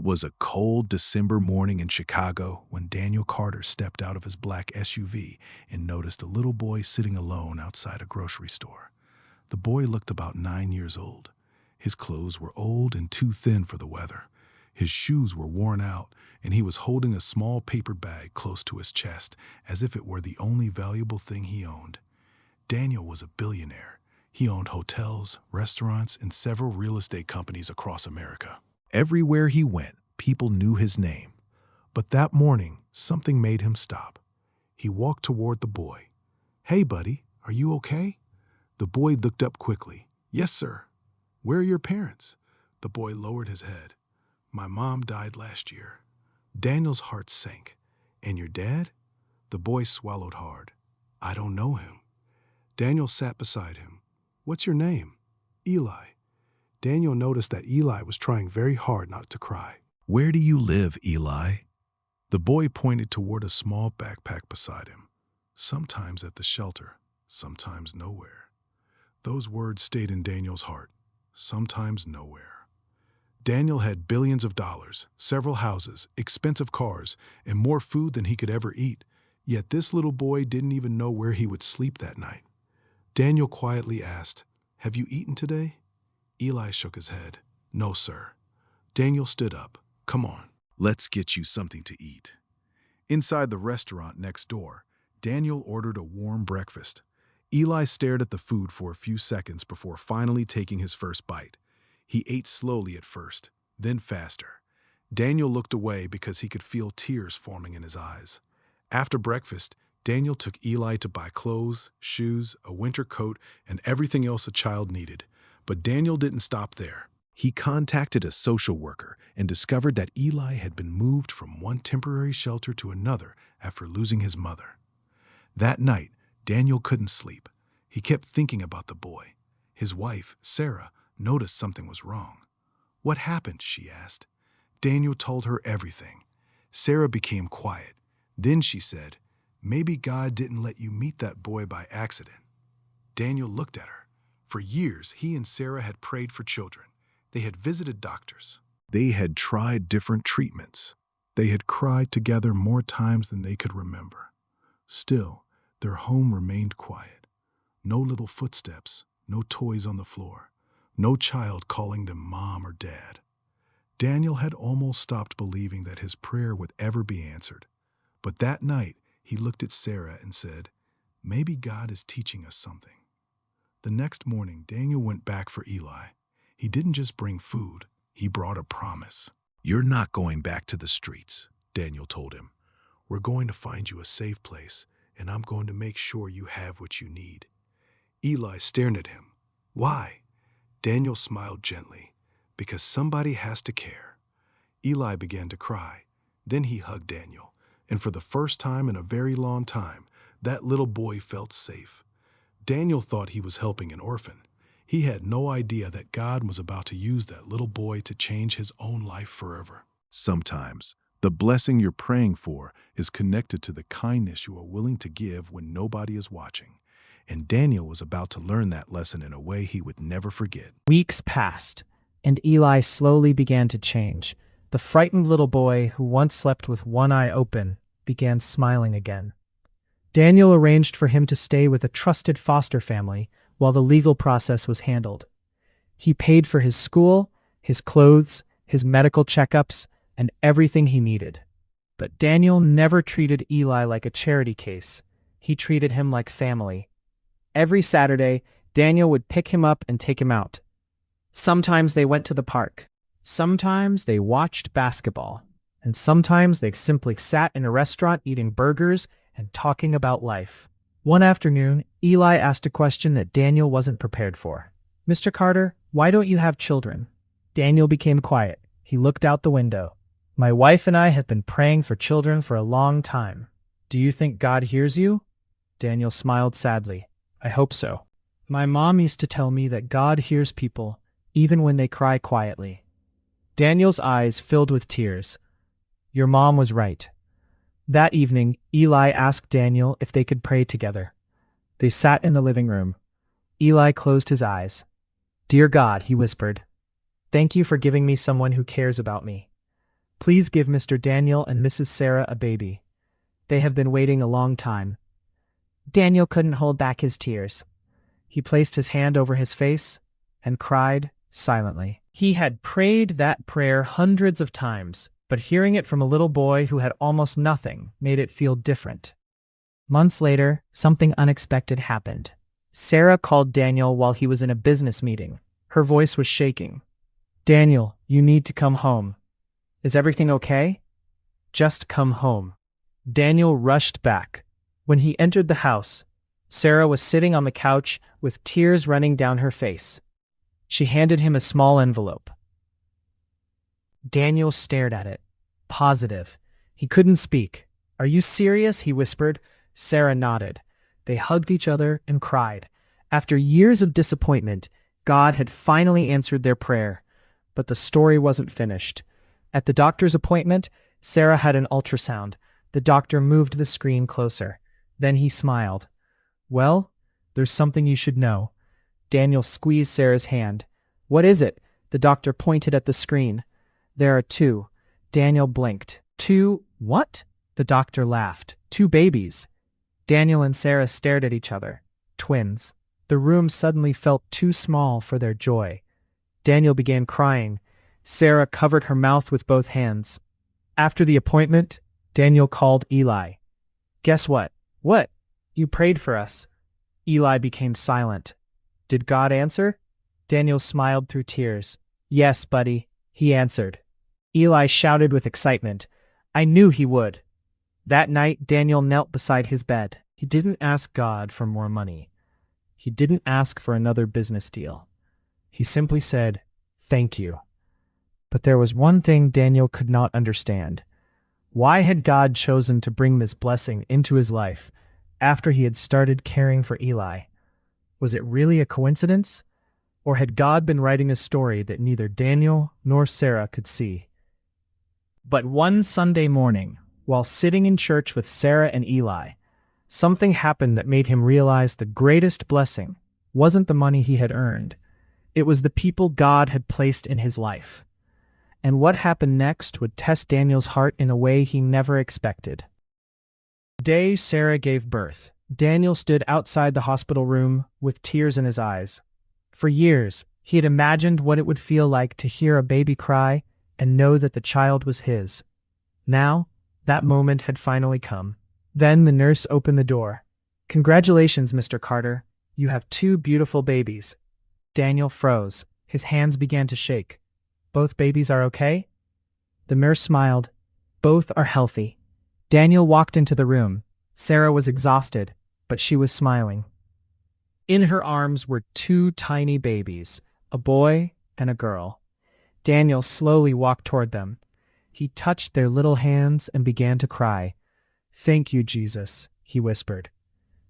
was a cold December morning in Chicago when Daniel Carter stepped out of his black SUV and noticed a little boy sitting alone outside a grocery store. The boy looked about 9 years old. His clothes were old and too thin for the weather. His shoes were worn out, and he was holding a small paper bag close to his chest, as if it were the only valuable thing he owned. Daniel was a billionaire. He owned hotels, restaurants, and several real estate companies across America. Everywhere he went, people knew his name. But that morning, something made him stop. He walked toward the boy. "Hey, buddy, are you okay?" The boy looked up quickly. "Yes, sir." "Where are your parents?" The boy lowered his head. "My mom died last year." Daniel's heart sank. "And your dad?" The boy swallowed hard. "I don't know him." Daniel sat beside him. "What's your name?" "Eli." Daniel noticed that Eli was trying very hard not to cry. "Where do you live, Eli?" The boy pointed toward a small backpack beside him. "Sometimes at the shelter, sometimes nowhere." Those words stayed in Daniel's heart. Sometimes nowhere. Daniel had billions of dollars, several houses, expensive cars, and more food than he could ever eat. Yet this little boy didn't even know where he would sleep that night. Daniel quietly asked, "Have you eaten today?" Eli shook his head. "No, sir." Daniel stood up. "Come on, let's get you something to eat." Inside the restaurant next door, Daniel ordered a warm breakfast. Eli stared at the food for a few seconds before finally taking his first bite. He ate slowly at first, then faster. Daniel looked away because he could feel tears forming in his eyes. After breakfast, Daniel took Eli to buy clothes, shoes, a winter coat, and everything else a child needed. But Daniel didn't stop there. He contacted a social worker and discovered that Eli had been moved from one temporary shelter to another after losing his mother. That night, Daniel couldn't sleep. He kept thinking about the boy. His wife, Sarah, noticed something was wrong. "What happened?" she asked. Daniel told her everything. Sarah became quiet. Then she said, "Maybe God didn't let you meet that boy by accident." Daniel looked at her. For years, he and Sarah had prayed for children. They had visited doctors. They had tried different treatments. They had cried together more times than they could remember. Still, their home remained quiet. No little footsteps, no toys on the floor, no child calling them mom or dad. Daniel had almost stopped believing that his prayer would ever be answered. But that night, he looked at Sarah and said, "Maybe God is teaching us something." The next morning, Daniel went back for Eli. He didn't just bring food, he brought a promise. "You're not going back to the streets," Daniel told him. "We're going to find you a safe place, and I'm going to make sure you have what you need." Eli stared at him. "Why?" Daniel smiled gently. "Because somebody has to care." Eli began to cry. Then he hugged Daniel, and for the first time in a very long time, that little boy felt safe. Daniel thought he was helping an orphan. He had no idea that God was about to use that little boy to change his own life forever. Sometimes, the blessing you're praying for is connected to the kindness you are willing to give when nobody is watching. And Daniel was about to learn that lesson in a way he would never forget. Weeks passed, and Eli slowly began to change. The frightened little boy, who once slept with one eye open, began smiling again. Daniel arranged for him to stay with a trusted foster family while the legal process was handled. He paid for his school, his clothes, his medical checkups, and everything he needed. But Daniel never treated Eli like a charity case. He treated him like family. Every Saturday, Daniel would pick him up and take him out. Sometimes they went to the park. Sometimes they watched basketball. And sometimes they simply sat in a restaurant eating burgers and talking about life. One afternoon, Eli asked a question that Daniel wasn't prepared for. "Mr. Carter, why don't you have children?" Daniel became quiet. He looked out the window. "My wife and I have been praying for children for a long time. Do you think God hears you?" Daniel smiled sadly. "I hope so. My mom used to tell me that God hears people, even when they cry quietly." Daniel's eyes filled with tears. Your mom was right. That evening, Eli asked Daniel if they could pray together. They sat in the living room. Eli closed his eyes. "Dear God," he whispered, "thank you for giving me someone who cares about me. Please give Mr. Daniel and Mrs. Sarah a baby. They have been waiting a long time." Daniel couldn't hold back his tears. He placed his hand over his face and cried silently. He had prayed that prayer hundreds of times, but hearing it from a little boy who had almost nothing made it feel different. Months later, something unexpected happened. Sarah called Daniel while he was in a business meeting. Her voice was shaking. "Daniel, you need to come home. Is everything okay? Just come home." Daniel rushed back. When he entered the house, Sarah was sitting on the couch with tears running down her face. She handed him a small envelope. Daniel stared at it. Positive. He couldn't speak. "Are you serious?" he whispered. Sarah nodded. They hugged each other and cried. After years of disappointment, God had finally answered their prayer. But the story wasn't finished. At the doctor's appointment, Sarah had an ultrasound. The doctor moved the screen closer. Then he smiled. "Well, there's something you should know." Daniel squeezed Sarah's hand. "What is it?" The doctor pointed at the screen. "There are two." Daniel blinked. "Two what?" The doctor laughed. "Two babies." Daniel and Sarah stared at each other. Twins. The room suddenly felt too small for their joy. Daniel began crying. Sarah covered her mouth with both hands. After the appointment, Daniel called Eli. "Guess what?" "What?" "You prayed for us." Eli became silent. "Did God answer?" Daniel smiled through tears. "Yes, buddy," he answered. Eli shouted with excitement. "I knew he would." That night, Daniel knelt beside his bed. He didn't ask God for more money. He didn't ask for another business deal. He simply said, "Thank you." But there was one thing Daniel could not understand. Why had God chosen to bring this blessing into his life after he had started caring for Eli? Was it really a coincidence? Or had God been writing a story that neither Daniel nor Sarah could see? But one Sunday morning, while sitting in church with Sarah and Eli, something happened that made him realize the greatest blessing wasn't the money he had earned. It was the people God had placed in his life. And what happened next would test Daniel's heart in a way he never expected. The day Sarah gave birth, Daniel stood outside the hospital room with tears in his eyes. For years, he had imagined what it would feel like to hear a baby cry and know that the child was his. Now, that moment had finally come. Then the nurse opened the door. "Congratulations, Mr. Carter. You have two beautiful babies." Daniel froze. His hands began to shake. "Both babies are okay?" The nurse smiled. "Both are healthy." Daniel walked into the room. Sarah was exhausted, but she was smiling. In her arms were two tiny babies, a boy and a girl. Daniel slowly walked toward them. He touched their little hands and began to cry. "Thank you, Jesus," he whispered.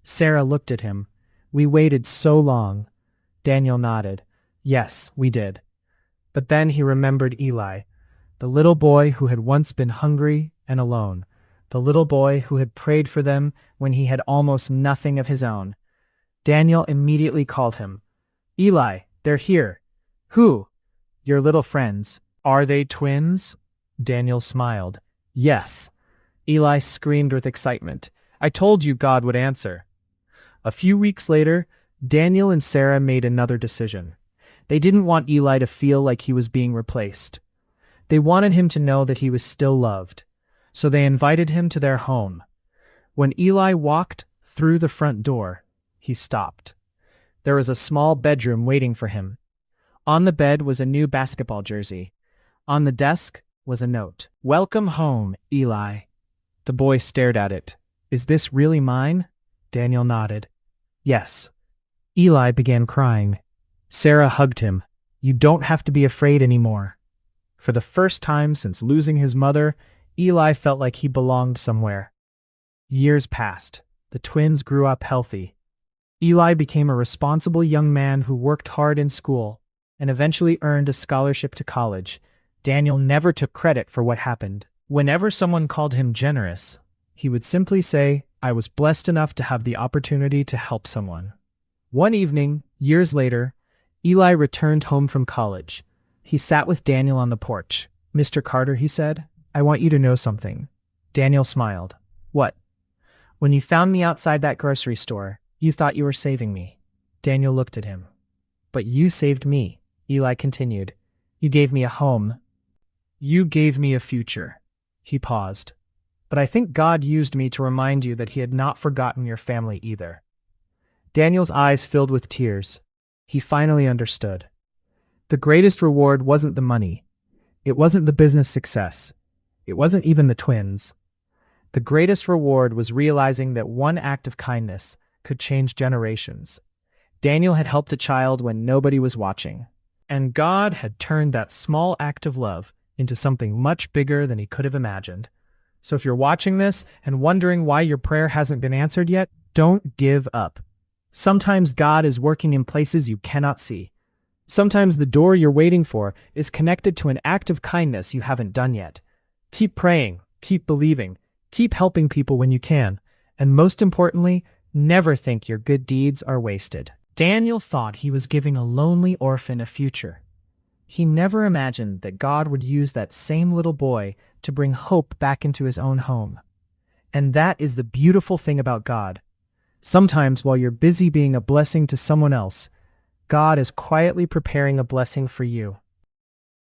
Sarah looked at him. "We waited so long." Daniel nodded. "Yes, we did." But then he remembered Eli, the little boy who had once been hungry and alone, the little boy who had prayed for them when he had almost nothing of his own. Daniel immediately called him. "Eli, they're here." "Who?" "Your little friends." "Are they twins?" Daniel smiled. "Yes." Eli screamed with excitement. "I told you God would answer." A few weeks later, Daniel and Sarah made another decision. They didn't want Eli to feel like he was being replaced. They wanted him to know that he was still loved. So they invited him to their home. When Eli walked through the front door, he stopped. There was a small bedroom waiting for him. On the bed was a new basketball jersey. On the desk was a note. "Welcome home, Eli." The boy stared at it. "Is this really mine?" Daniel nodded. "Yes." Eli began crying. Sarah hugged him. "You don't have to be afraid anymore." For the first time since losing his mother, Eli felt like he belonged somewhere. Years passed. The twins grew up healthy. Eli became a responsible young man who worked hard in school and eventually earned a scholarship to college. Daniel never took credit for what happened. Whenever someone called him generous, he would simply say, "I was blessed enough to have the opportunity to help someone." One evening, years later, Eli returned home from college. He sat with Daniel on the porch. "Mr. Carter," he said, I want you to know something. Daniel smiled. What? When you found me outside that grocery store, you thought you were saving me. Daniel looked at him. But you saved me, Eli continued. You gave me a home. You gave me a future. He paused. But I think God used me to remind you that he had not forgotten your family either. Daniel's eyes filled with tears. He finally understood. The greatest reward wasn't the money. It wasn't the business success. It wasn't even the twins. The greatest reward was realizing that one act of kindness could change generations. Daniel had helped a child when nobody was watching, and God had turned that small act of love into something much bigger than he could have imagined. So if you're watching this and wondering why your prayer hasn't been answered yet, don't give up. Sometimes God is working in places you cannot see. Sometimes the door you're waiting for is connected to an act of kindness you haven't done yet. Keep praying, keep believing, keep helping people when you can, and most importantly, never think your good deeds are wasted. Daniel thought he was giving a lonely orphan a future. He never imagined that God would use that same little boy to bring hope back into his own home. And that is the beautiful thing about God. Sometimes while you're busy being a blessing to someone else, God is quietly preparing a blessing for you.